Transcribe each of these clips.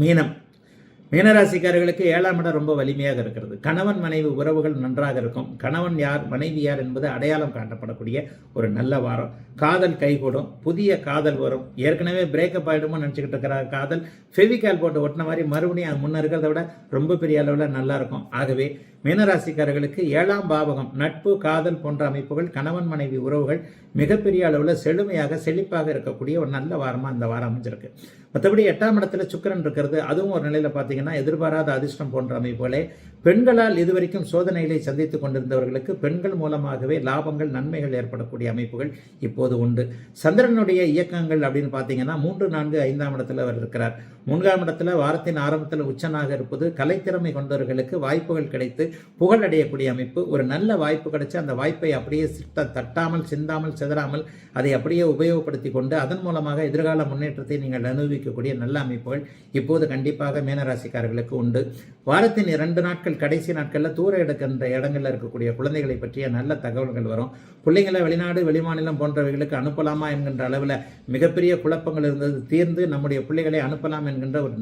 மீனம். மீனராசிக்காரர்களுக்கு 7ஆம் இடம் ரொம்ப வலிமையாக இருக்கிறது. கணவன் மனைவி உறவுகள் நன்றாக இருக்கும். கணவன் யார் மனைவி யார் என்பது அடையாளம் காட்டப்படக்கூடிய ஒரு நல்ல வாரம். காதல் கைகூடும். புதிய காதல் வரும். ஏற்கனவே பிரேக்கப் ஆகிடுமோ நினச்சிக்கிட்டு இருக்கிற காதல் ஃபெவிகால் போட்டு ஒட்டின மாதிரி மறுபடியும் முன்ன இருக்கிறத விட ரொம்ப பெரிய அளவில் நல்லா இருக்கும். ஆகவே மீனராசிக்காரர்களுக்கு 7ஆம் பாவகம் நட்பு காதல் போன்ற அமைப்புகள் கணவன் மனைவி உறவுகள் மிகப்பெரிய அளவில் செழுமையாக செழிப்பாக இருக்கக்கூடிய ஒரு நல்ல வாரமாக இந்த வாரம் அமைஞ்சிருக்கு. மற்றபடி 8ஆம் இடத்துல சுக்கிரன் இருக்கிறது. அதுவும் ஒரு நிலையில் பார்த்தீங்கன்னா எதிர்பாராத அதிர்ஷ்டம் போன்ற அமைப்புகளே பெண்களால் இதுவரைக்கும் சோதனைகளை சந்தித்துக் கொண்டிருந்தவர்களுக்கு பெண்கள் மூலமாகவே லாபங்கள் நன்மைகள் ஏற்படக்கூடிய அமைப்புகள் இப்போது உண்டு. சந்திரனுடைய இயக்கங்கள் அப்படின்னு பார்த்தீங்கன்னா 3, 4, 5ஆம் இடத்துல அவர் இருக்கிறார். 3ஆம் இடத்துல வாரத்தின் ஆரம்பத்தில் உச்சனாக இருப்பது கலைத்திறமை கொண்டவர்களுக்கு வாய்ப்புகள் கிடைத்து புகழ் அடையக்கூடிய அமைப்பு. ஒரு நல்ல வாய்ப்பு கிடைச்சு அந்த வாய்ப்பை அப்படியே தட்டாமல் சிந்தாமல் சிதறாமல் அதை அப்படியே உபயோகப்படுத்தி கொண்டு அதன் மூலமாக எதிர்கால முன்னேற்றத்தை நீங்கள் அனுபவிக்கக்கூடிய நல்ல அமைப்புகள் இப்போது கண்டிப்பாக மீனராசிக்காரர்களுக்கு உண்டு. வாரத்தின் 2 நாட்கள் கடைசி நாட்களில் தூர எடுக்கின்ற இடங்களில் இருக்கக்கூடிய குழந்தைகளை பற்றிய நல்ல தகவல்கள் வரும். பிள்ளைங்களை வெளிநாடு வெளிமாநிலம் போன்றவைகளுக்கு அனுப்பலாமா என்கின்ற அளவில் மிகப்பெரிய குழப்பங்கள் இருந்தது தீர்ந்து நம்முடைய பிள்ளைகளை அனுப்பலாம் என்கின்ற ஒரு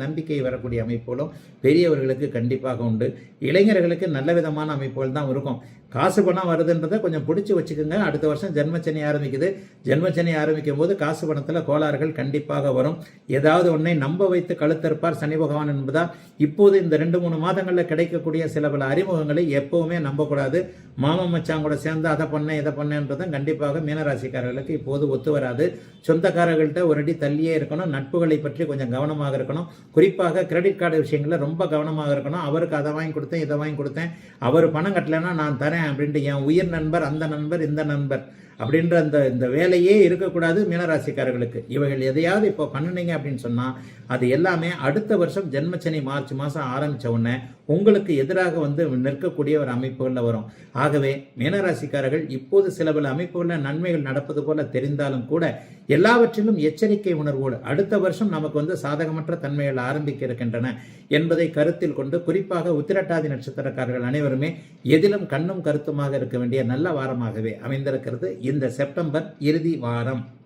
நம்பிக்கை வரக்கூடிய அமைப்புகளும் பெரியவர்களுக்கு கண்டிப்பாக உண்டு. இளைஞர்களுக்கு நல்ல விதமான அமைப்புகள் தான் இருக்கும். காசு பணம் வருதுன்றதை கொஞ்சம் பிடிச்சி வச்சுக்கோங்க. அடுத்த வருஷம் ஜென்மச்சனி ஆரம்பிக்குது. ஜென்மச்சனி ஆரம்பிக்கும் போது காசு பணத்தில் கோளாறுகள் கண்டிப்பாக வரும். ஏதாவது ஒன்றை நம்ப வைத்து கழுத்தறுப்பார் சனி பகவான் என்பதால் இப்போது இந்த 2-3 மாதங்களில் கிடைக்கக்கூடிய சில பல அறிமுகங்களை எப்பவுமே நம்பக்கூடாது. மாமன் மச்சான் கூட சேர்ந்து அதை பண்ணேன் இதை பண்ணேன்றதும் கண்டிப்பாக மீனராசிக்காரர்களுக்கு இப்போது ஒத்து வராது. சொந்தக்காரர்கள்ட்ட ஒரு அடி தள்ளியே இருக்கணும். நட்புகளை பற்றி கொஞ்சம் கவனமாக இருக்கணும். குறிப்பாக கிரெடிட் கார்டு விஷயங்களில் ரொம்ப கவனமாக இருக்கணும். அவருக்கு அதை வாங்கி கொடுத்தேன் இதை வாங்கி கொடுத்தேன், அவர் பணம் கட்டலைன்னா நான் தரேன் அப்படின்ட்டு என் உயிர் நண்பர் அந்த நண்பர் இந்த நண்பர் அப்படின்ற இந்த வேலையே இருக்கக்கூடாது மீனராசிக்காரர்களுக்கு. இவைகள் எதையாவது இப்போ பண்ணினீங்க அப்படின்னு சொன்னால் அது எல்லாமே அடுத்த வருஷம் ஜென்மச்சனி மார்ச் மாதம் ஆரம்பித்த உடனே உங்களுக்கு எதிராக வந்து நிற்கக்கூடிய ஒரு அமைப்புகளில் வரும். ஆகவே மீனராசிக்காரர்கள் இப்போது சில பல அமைப்புகளில் நன்மைகள் நடப்பது போல தெரிந்தாலும் கூட எல்லாவற்றிலும் எச்சரிக்கை உணர்வோடு அடுத்த வருஷம் நமக்கு வந்து சாதகமற்ற தன்மைகள் ஆரம்பிக்க இருக்கின்றன என்பதை கருத்தில் கொண்டு குறிப்பாக உத்திரட்டாதி நட்சத்திரக்காரர்கள் அனைவருமே எதிலும் கண்ணும் கருத்துமாக இருக்க வேண்டிய நல்ல வாரமாகவே அமைந்திருக்கிறது இந்த செப்டம்பர் இறுதி வாரம்.